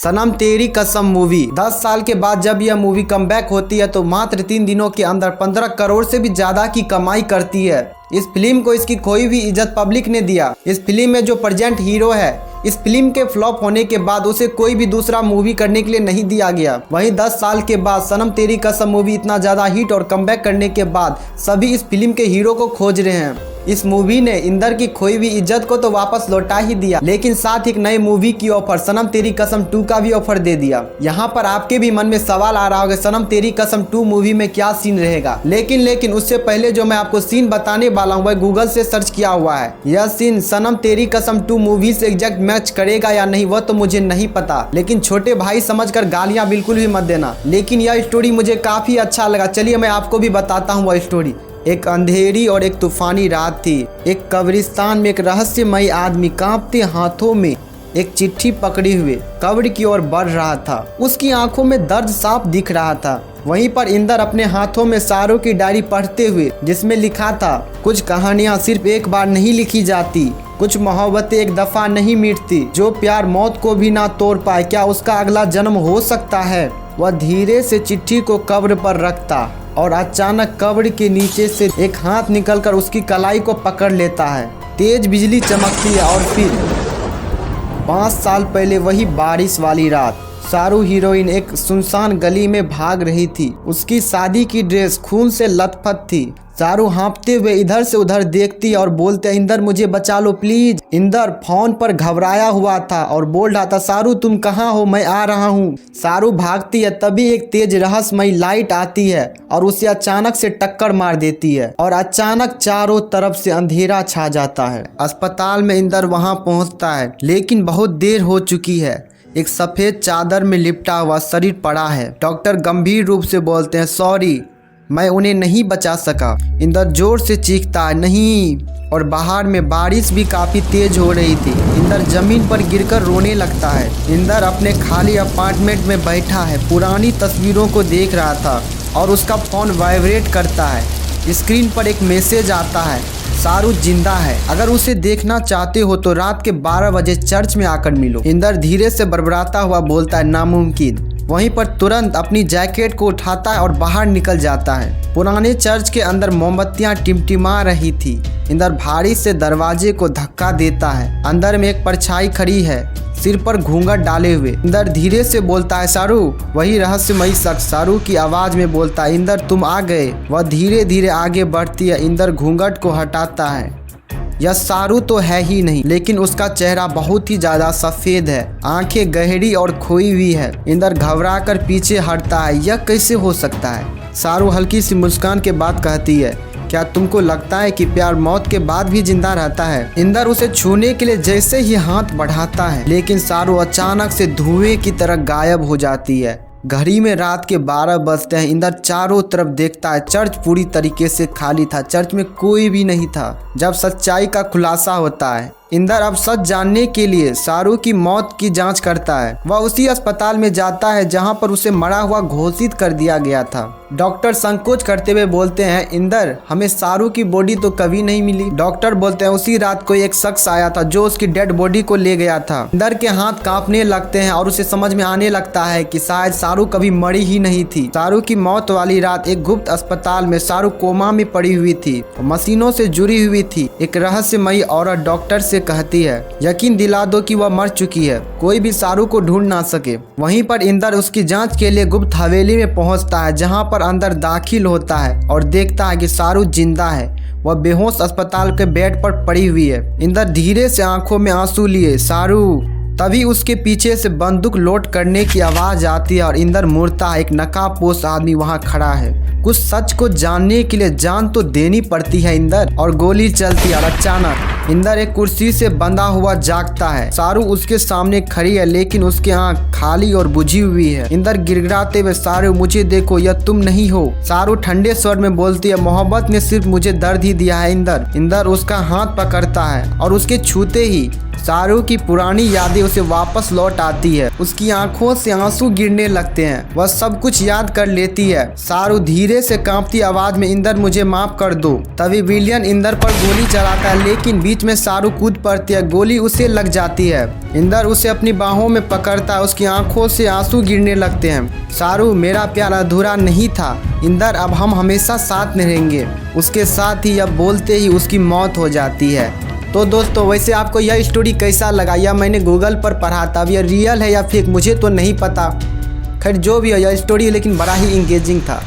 सनम तेरी कसम मूवी 10 साल के बाद जब यह मूवी कमबैक होती है तो मात्र 3 दिनों के अंदर 15 करोड़ से भी ज्यादा की कमाई करती है। इस फिल्म को इसकी खोई हुई इज्जत पब्लिक ने दिया। इस फिल्म में जो प्रेजेंट हीरो है, इस फिल्म के फ्लॉप होने के बाद उसे कोई भी दूसरा मूवी करने के लिए नहीं दिया गया। वहीं 10 साल के बाद सनम तेरी कसम मूवी इतना ज्यादा हिट और कमबैक करने के बाद सभी इस फिल्म के हीरो को खोज रहे हैं। इस मूवी ने इंदर की खोई हुई इज्जत को तो वापस लौटा ही दिया, लेकिन साथ एक नए मूवी की ऑफर सनम तेरी कसम 2 का भी ऑफर दे दिया। यहाँ पर आपके भी मन में सवाल आ रहा होगा सनम तेरी कसम 2 मूवी में क्या सीन रहेगा, लेकिन उससे पहले जो मैं आपको सीन बताने वाला हूँ वह गूगल से सर्च किया हुआ है। यह सीन सनम तेरी कसम 2 मूवी से एग्जैक्ट मैच करेगा या नहीं वह तो मुझे नहीं पता, लेकिन छोटे भाई समझकर गालियां बिल्कुल भी मत देना। लेकिन यह स्टोरी मुझे काफी अच्छा लगा। चलिए मैं आपको भी बताता हूँ वह स्टोरी। एक अंधेरी और एक तूफानी रात थी। एक कब्रिस्तान में एक रहस्यमयी आदमी कांपते हाथों में एक चिट्ठी पकड़े हुए कब्र की ओर बढ़ रहा था। उसकी आंखों में दर्द साफ दिख रहा था। वहीं पर इंदर अपने हाथों में शायरों की डायरी पढ़ते हुए, जिसमें लिखा था कुछ कहानियां सिर्फ एक बार नहीं लिखी जाती, कुछ मोहब्बतें एक दफा नहीं मिटती, जो प्यार मौत को भी ना तोड़ पाए क्या उसका अगला जन्म हो सकता है। वह धीरे से चिट्ठी को कब्र पर रखता और अचानक कब्र के नीचे से एक हाथ निकलकर उसकी कलाई को पकड़ लेता है। तेज बिजली चमकती है और फिर 5 साल पहले वही बारिश वाली रात शाहरुख हीरोइन एक सुनसान गली में भाग रही थी। उसकी शादी की ड्रेस खून से लथपथ थी। शाहरुख हाँफते हुए इधर से उधर देखती और बोलते इंदर मुझे बचा लो प्लीज। इंदर फोन पर घबराया हुआ था और बोल रहा था शाहरुख तुम कहाँ हो, मैं आ रहा हूँ। शाहरुख भागती है, तभी एक तेज रहस्यमयी लाइट आती है और उसे अचानक से टक्कर मार देती है और अचानक चारों तरफ से अंधेरा छा जाता है। अस्पताल में इंदर वहाँ पहुँचता है, लेकिन बहुत देर हो चुकी है। एक सफेद चादर में लिपटा हुआ शरीर पड़ा है। डॉक्टर गंभीर रूप से बोलते हैं सॉरी, मैं उन्हें नहीं बचा सका। इंदर जोर से चीखता है नहीं, और बाहर में बारिश भी काफी तेज हो रही थी। इंदर जमीन पर गिरकर रोने लगता है। इंदर अपने खाली अपार्टमेंट में बैठा है, पुरानी तस्वीरों को देख रहा था और उसका फोन वाइब्रेट करता है। स्क्रीन पर एक मैसेज आता है शाहरुख जिंदा है, अगर उसे देखना चाहते हो तो रात के 12 बजे चर्च में आकर मिलो। इंदर धीरे से बड़बड़ाता हुआ बोलता है नामुमकिन। वहीं पर तुरंत अपनी जैकेट को उठाता है और बाहर निकल जाता है। पुराने चर्च के अंदर मोमबत्तियां टिमटिमा रही थी। इंदर भारी से दरवाजे को धक्का देता है। अंदर में एक परछाई खड़ी है, सिर पर घूंघट डाले हुए। इंदर धीरे से बोलता है शाहरुख। वही रहस्यमयी शख्स शाहरुख की आवाज में बोलता है इंदर तुम आ गए। वह धीरे धीरे आगे बढ़ती है। इंदर घूंघट को हटाता है। यह शाहरुख तो है ही नहीं, लेकिन उसका चेहरा बहुत ही ज्यादा सफेद है, आंखें गहरी और खोई हुई है। इंदर घबराकर पीछे हटता है। यह कैसे हो सकता है। शाहरुख हल्की सी मुस्कान के बाद कहती है क्या तुमको लगता है कि प्यार मौत के बाद भी जिंदा रहता है। इंदर उसे छूने के लिए जैसे ही हाथ बढ़ाता है, लेकिन शाहरुख अचानक से धुएं की तरह गायब हो जाती है। घड़ी में रात के 12 बजते हैं। इंदर चारों तरफ देखता है। चर्च पूरी तरीके से खाली था, चर्च में कोई भी नहीं था। जब सच्चाई का खुलासा होता है, इंदर अब सच जानने के लिए शाहरुख की मौत की जांच करता है। वह उसी अस्पताल में जाता है जहां पर उसे मरा हुआ घोषित कर दिया गया था। डॉक्टर संकोच करते हुए बोलते हैं इंदर हमें शाहरुख की बॉडी तो कभी नहीं मिली। डॉक्टर बोलते हैं उसी रात को एक शख्स आया था जो उसकी डेड बॉडी को ले गया था। इंदर के हाथ कांपने लगते हैं और उसे समझ में आने लगता है कि शायद शाहरुख कभी मरी ही नहीं थी। शाहरुख की मौत वाली रात एक गुप्त अस्पताल में शाहरुख कोमा में पड़ी हुई थी, मशीनों से जुड़ी हुई थी। एक रहस्यमयी औरत डॉक्टर से कहती है यकीन दिला दो कि वह मर चुकी है, कोई भी शाहरुख को ढूंढ ना सके। वहीं पर इंदर उसकी जांच के लिए गुप्त हवेली में पहुंचता है, जहां पर अंदर दाखिल होता है और देखता है कि शाहरुख जिंदा है। वह बेहोश अस्पताल के बेड पर पड़ी हुई है। इंदर धीरे से आंखों में आंसू लिए शाहरुख। तभी उसके पीछे से बंदूक लोड करने की आवाज आती है और इंदर मुड़ता है। एक नकाबपोश आदमी वहां खड़ा है। कुछ सच को जानने के लिए जान तो देनी पड़ती है इंदर, और गोली चलती है। और अचानक इंदर एक कुर्सी से बंधा हुआ जागता है। शाहरुख उसके सामने खड़ी है, लेकिन उसकी आंख खाली और बुझी हुई है। इंदर गिड़गिड़ाते हुए शाहरुख मुझे देखो, यह तुम नहीं हो। शाहरुख ठंडे स्वर में बोलती है मोहब्बत ने सिर्फ मुझे दर्द ही दिया है इंदर। इंदर उसका हाथ पकड़ता है और उसके छूते ही शाहरुख की पुरानी यादें उसे वापस लौट आती है। उसकी आंखों से आंसू गिरने लगते हैं। वह सब कुछ याद कर लेती है। शाहरुख धीरे से कांपती आवाज में, इंदर मुझे माफ कर दो। तभी विलियन इंदर पर गोली चलाता है, लेकिन बीच में शाहरुख कूद पड़ती है। गोली उसे लग जाती है। इंदर उसे अपनी बाहों में पकड़ता है। उसकी आंखों से आंसू गिरने लगते हैं। शाहरुख, मेरा प्यार अधूरा नहीं था इंदर, अब हम हमेशा साथ में रहेंगे। उसके साथ ही अब बोलते ही उसकी मौत हो जाती है। तो दोस्तों, वैसे आपको यह स्टोरी कैसा लगा? या मैंने गूगल पर पढ़ा था, अब यह रियल है या फेक मुझे तो नहीं पता। खैर जो भी हो, यह स्टोरी लेकिन बड़ा ही इंगेजिंग था।